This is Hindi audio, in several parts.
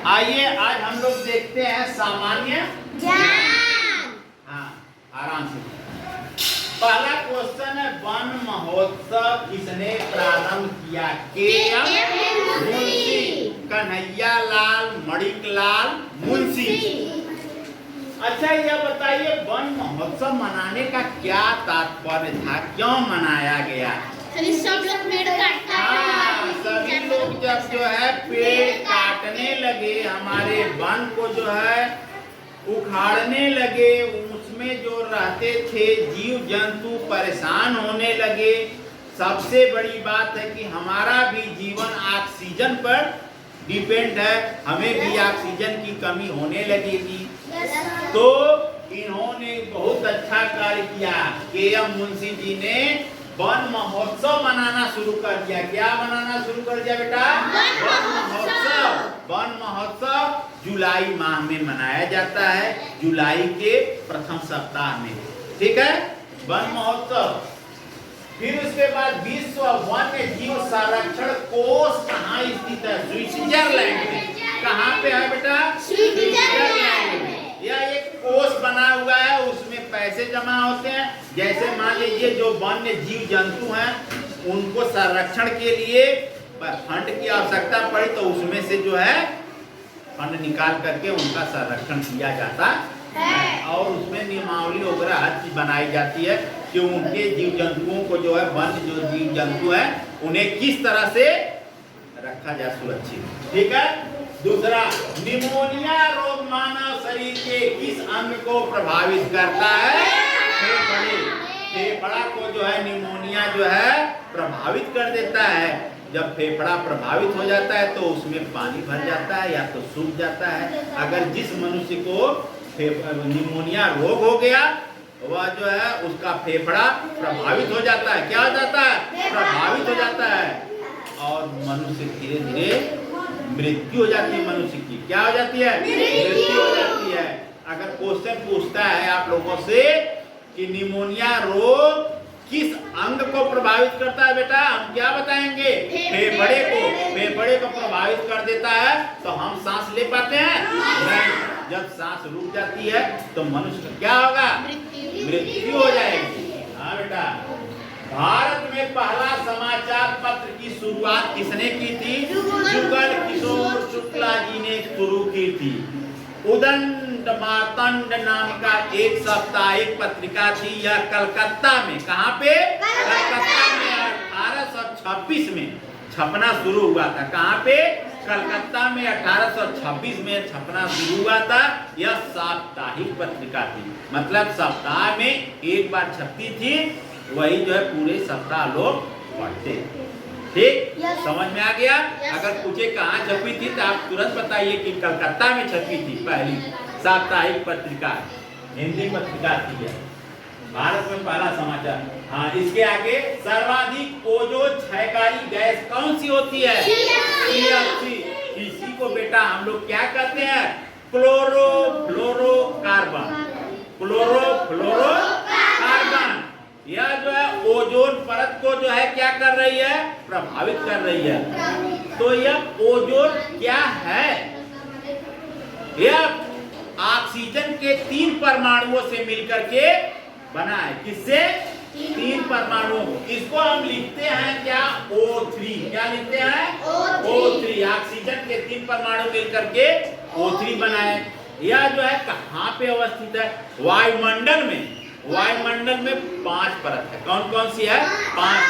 आइए आज हम लोग देखते हैं सामान्य ज्ञान। हाँ, आराम से। पहला क्वेश्चन है, वन महोत्सव किसने प्रारंभ किया? मुंशी कन्हैया लाल मणिकलाल मुंशी। अच्छा यह बताइए, वन महोत्सव मनाने का क्या तात्पर्य था, क्यों मनाया गया? सब लोग पेड़ काटता हाँ, सभी लोग जब जो है पेड़ काटने लगे, हमारे वन को जो है उखाड़ने लगे, उसमें जो रहते थे जीव जंतु परेशान होने लगे। सबसे बड़ी बात है कि हमारा भी जीवन ऑक्सीजन पर डिपेंड है, हमें भी ऑक्सीजन की कमी होने लगेगी। तो इन्होंने बहुत अच्छा कार्य किया। के.एम. मुंशी जी ने वन महोत्सव मनाना शुरू कर दिया। क्या मनाना शुरू कर दिया बेटा? वन महोत्सव। वन महोत्सव जुलाई माह में मनाया जाता है, जुलाई के प्रथम सप्ताह में। ठीक है, वन महोत्सव। फिर उसके बाद विश्व वन्य जीव संरक्षण कोष कहाँ स्थित है? स्विट्जरलैंड में। कहाँ पे है बेटा? स्विट्जरलैंड में। यह एक कोष बना हुआ है, उसमें पैसे जमा होते हैं। जैसे मान लीजिए जो वन्य जीव जंतु हैं, उनको संरक्षण के लिए फंड की आवश्यकता पड़ी तो उसमें से जो है फंड निकाल करके उनका संरक्षण किया जाता है। और उसमें नियमावली वगैरह हर चीज बनाई जाती है कि उनके जीव जंतुओं को जो है, वन्य जो जीव जंतु है, उन्हें किस तरह से रखा जाए सुरक्षित। ठीक है। दूसरा, निमोनिया रोग मानव शरीर के किस अंग को प्रभावित करता है? फेफड़े। फेफड़ा को जो है निमोनिया जो है प्रभावित कर देता है। जब फेफड़ा प्रभावित हो जाता है तो उसमें पानी भर जाता है या तो सूख जाता है। अगर जिस मनुष्य को निमोनिया रोग हो गया, वह जो है उसका फेफड़ा प्रभावित हो जाता है। क्या हो जाता है? प्रभावित हो जाता है और मनुष्य धीरे धीरे मृत्यु हो जाती है। मनुष्य की क्या हो जाती है? मृत्यु हो जाती है। अगर क्वेश्चन पूछता है आप लोगों से कि निमोनिया रोग किस अंग को प्रभावित करता है बेटा, हम क्या बताएंगे? फेफड़े को। फेफड़े को प्रभावित कर देता है तो हम सांस ले पाते हैं? नहीं। जब सांस रुक जाती है तो मनुष्य का क्या होगा? मृत्यु हो जाएगी। हाँ बेटा। भारत में पहला समाचार पत्र की शुरुआत किसने की थी? जुगल किशोर शुक्ला जी ने शुरू की थी। उदंड मार्तंड नाम का एक साप्ताहिक पत्रिका थी। यह कलकत्ता में, कहाँ पे? कलकत्ता में 1826 में छपना शुरू हुआ था। कहाँ पे? कलकत्ता में 1826 में छपना शुरू हुआ था। यह साप्ताहिक पत्रिका थी, मतलब सप्ताह में एक बार छपती थी, वही जो है पूरे सप्ताह लोग पढ़ते। ठीक, समझ में आ गया? अगर पूछे कहाँ छपी थी तो आप तुरंत बताइए कि कलकत्ता में छपी थी पहली साप्ताहिक पत्रिका, हिंदी पत्रिका थी यह। भारत में पहला समाचार। हाँ, इसके आगे सर्वाधिक ओजोन क्षयकारी गैस कौन सी होती है? CFC। इसी को बेटा हम लोग क्या कहते हैं? क्लोरोफ्लोरोकार्बन। क्लोरोफ्लोरोकार्बन। यह जो है ओजोन परत को जो है क्या कर रही है? प्रभावित कर रही है। तो यह ओजोन क्या है? यह ऑक्सीजन के 3 परमाणुओं से मिलकर के बना है। किससे? 3 परमाणु। इसको हम लिखते हैं क्या? O3। क्या लिखते हैं? O3। ऑक्सीजन के 3 परमाणु मिलकर के O3 बना है। यह जो है कहाँ पे अवस्थित है? वायुमंडल में। वायुमंडल में 5 परत है। कौन कौन सी है? 5।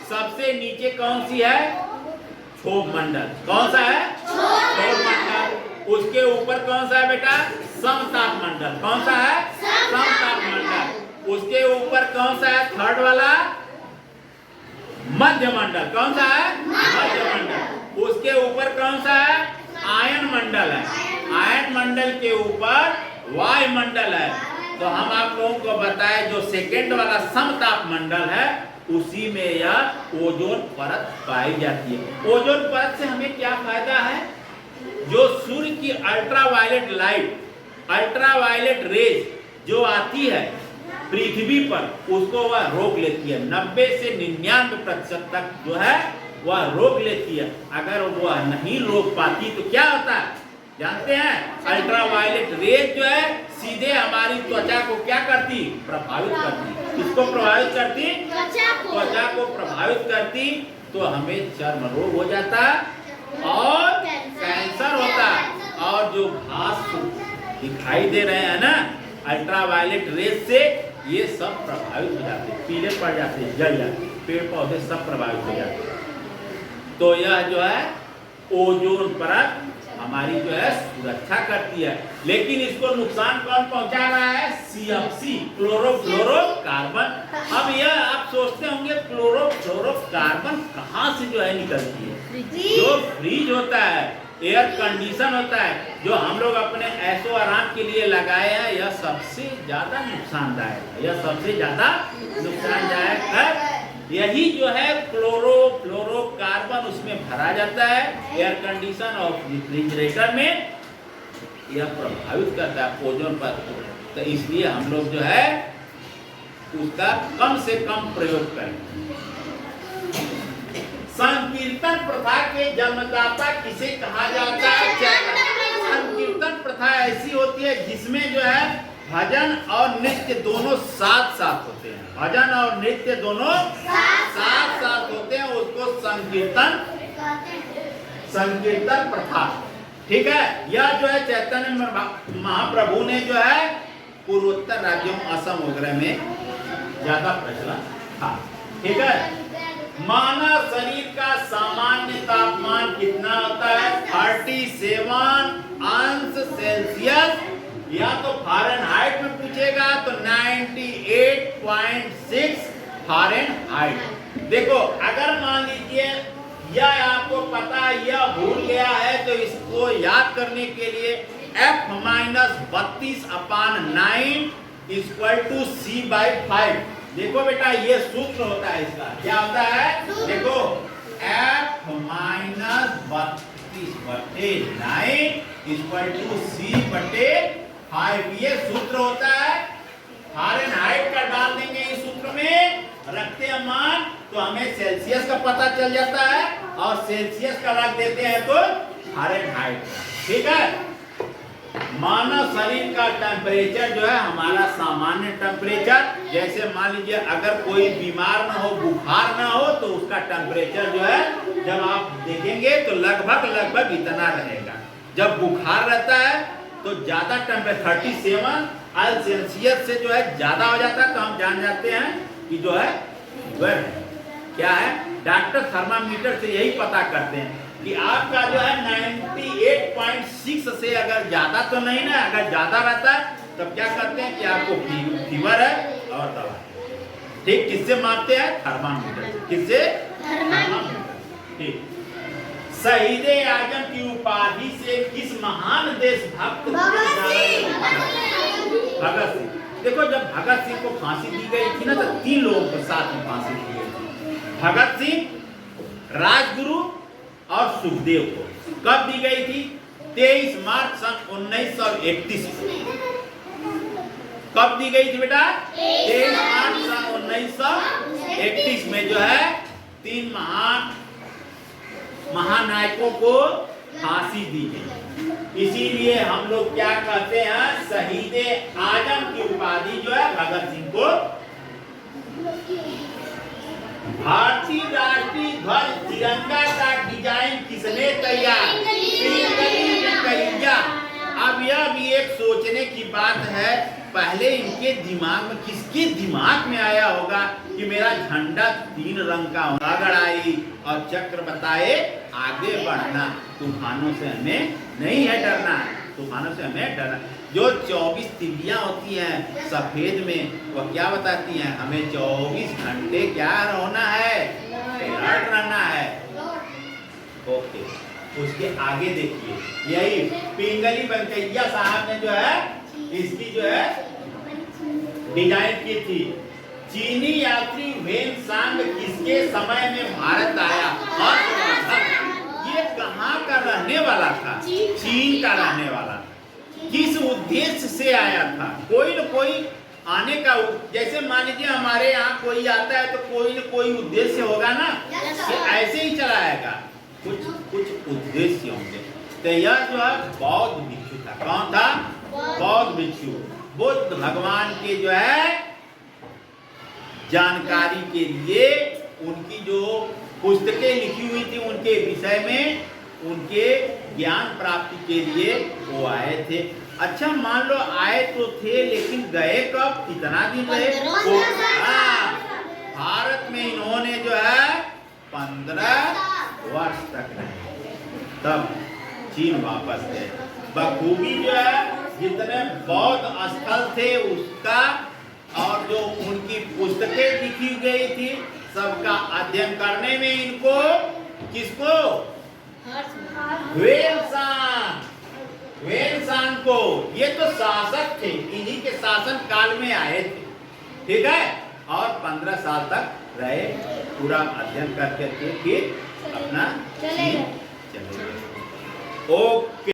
सबसे नीचे कौन सी है? क्षोभ मंडल। कौन सा है? क्षोभ मंडल। उसके ऊपर कौन सा है बेटा? समताप मंडल। कौन सा है? समताप मंडल। उसके ऊपर कौन सा है? थर्ड वाला? मध्य मंडल। कौन सा है? मध्य मंडल। उसके ऊपर कौन सा है? आयन मंडल है। आयन मंडल के ऊपर वायुमंडल है। तो हम आप लोगों को बताएं, जो सेकेंड वाला समताप मंडल है उसी में यह ओजोन परत पाई जाती है। ओजोन परत से हमें क्या फायदा है? जो सूर्य की अल्ट्रावायलेट लाइट, अल्ट्रावायलेट रेज जो आती है पृथ्वी पर, उसको वह रोक लेती है। 90 से 99% तक जो है वह रोक लेती है। अगर वह नहीं रोक पाती तो क्या होता है? जानते हैं अल्ट्रावायलेट रेज जो है सीधे हमारी त्वचा को क्या करती, प्रभावित करती। किसको प्रभावित करती, त्वचा को प्रभावित करती, तो हमें चर्म रोग हो जाता और कैंसर होता। और जो घास दिखाई दे रहे हैं ना अल्ट्रावायलेट रेज से, ये सब प्रभावित हो जाते, पीले पड़ जाते, जल जाते, पेड़ पौधे सब प्रभावित हो जाते। तो यह जो है ओजोन परत हमारी जो है सुरक्षा करती है, लेकिन इसको नुकसान कौन पहुंचा रहा है, CFC क्लोरोफ्लोरोकार्बन। अब यह आप सोचते होंगे क्लोरोफ्लोरोकार्बन कहाँ से जो है निकलती है, जो फ्रीज होता है, एयर कंडीशन होता है, जो हम लोग अपने ऐशो आराम के लिए लगाए हैं, यह सबसे ज्यादा नुकसानदायक है, यह सबसे ज्यादा नुकसानदायक है। यही जो है क्लोरोफ्लोरोकार्बन उसमें भरा जाता है एयर कंडीशन और रेफ्रिजरेटर में, यह प्रभावित करता है ओजोन पर। तो इसलिए हम लोग जो है उसका कम से कम प्रयोग करें। संकीर्तन प्रथा के जन्मदाता किसे कहा जाता है, संकीर्तन प्रथा ऐसी होती है जिसमें जो है भजन और नृत्य दोनों साथ साथ होते हैं, भजन और नृत्य दोनों साथ साथ होते हैं, उसको संकीर्तन प्रथा, ठीक है। यह जो है चैतन्य महाप्रभु ने जो है पूर्वोत्तर राज्यों असम वगैरह में ज्यादा प्रचलन था, ठीक है। मानव शरीर का सामान्य तापमान कितना होता है, 37 अंश सेल्सियस, या तो फारेनहाइट में पूछेगा तो 98.6 फारेनहाइट। देखो अगर मान लीजिए यह आपको पता यह भूल गया है तो इसको याद करने के लिए F-32/9 = C/5। देखो बेटा ये सूत्र होता है इसका, क्या होता है, देखो F-32/9 = C/5, ये सूत्र होता है। फारेनहाइट का डाल देंगे इस सूत्र में, रखते हैं मान तो हमें सेल्सियस का पता चल जाता है, और सेल्सियस का रख देते हैं तो फारेनहाइट, ठीक है। मानव शरीर का टेम्परेचर जो है हमारा सामान्य टेम्परेचर, जैसे मान लीजिए अगर कोई बीमार ना हो, बुखार ना हो, तो उसका टेम्परेचर जो है जब आप देखेंगे तो लगभग इतना रहेगा। जब बुखार रहता है तो ज्यादा टेम्परेचर 37 सेल्सियस से जो है ज्यादा हो जाता है, तो हम जान जाते हैं कि जो है फीवर है। क्या है, डॉक्टर थर्मामीटर से यही पता करते हैं कि आपका जो है 98.6 से अगर ज्यादा तो नहीं ना, अगर ज्यादा रहता है तब क्या करते हैं कि आपको फीवर है और दवा, ठीक। किससे मापते हैं, थर्मामीटर, किससे, थर्मामीटर, ठीक। शहीदे आजम की उपाधि से किस महान देशभक्त, भगत सिंह। देखो जब भगत सिंह को फांसी दी गई थी ना तो 3 लोगों को साथ में फांसी दी गई थी, भगत सिंह, राजगुरु और सुखदेव को। कब दी गई थी, 23 मार्च सन 1931 को। कब दी गई थी बेटा, 23 मार्च सन 1931 में जो है 3 महानायकों को फांसी दी गई। इसीलिए हम लोग क्या कहते हैं, शहीदे आजम की उपाधि जो है भगत सिंह को। भारतीय राष्ट्रीय ध्वज तिरंगा का डिजाइन किसने तैयार किया। अब यह भी एक सोचने की बात है, पहले इनके दिमाग में, किसके दिमाग में आया होगा कि मेरा झंडा 3 रंग का होगा, गड़ाई और चक्र बताए आगे बढ़ना, तूफानों से हमें नहीं है डरना, तूफानों से हमें डरना। जो 24 तिल्लियां होती हैं सफेद में, वो क्या बताती हैं, हमें 24 घंटे क्या रहना है, अलर्ट रहना है। ओके, उसके आगे देखिए, यही पिंगली वेंकैया साहब ने जो है इसकी जो है डिजाइन की थी। चीनी यात्री वेन सांग किसके समय में भारत आया, ये कहाँ का रहने वाला था, चीन का रहने वाला। किस उद्देश्य से आया था, कोई न कोई आने का, जैसे मान लीजिए हमारे यहाँ कोई आता है तो कोई न कोई उद्देश्य होगा ना, ये ऐसे ही चला आएगा, कुछ उद्देश्य होंगे। तो यह जो है बौद्ध भिक्षु था। कौन था? बौद्ध भिक्षु। बुद्ध भगवान के जो है जानकारी के लिए उनकी जो पुस्तकें लिखी हुई थी उनके विषय में, उनके ज्ञान प्राप्ति के लिए वो आए थे। अच्छा मान लो आए तो थे, लेकिन गए कब? कितना दिन रहे? भारत में इन्होंने जो है 15 वर्ष तक रहे, तब चीन वापस गए। बखूबी जो है जितने बौद्ध स्थल थे उसका और जो उनकी पुस्तकें लिखी गई थी सबका अध्ययन करने में इनको, किसको? ह्वेनसांग को। ये तो शासक थे, इन्हीं के शासन काल में आए थे, ठीक है, और 15 साल तक रहे, पूरा अध्ययन करके फिर अपना चले गए। ओके।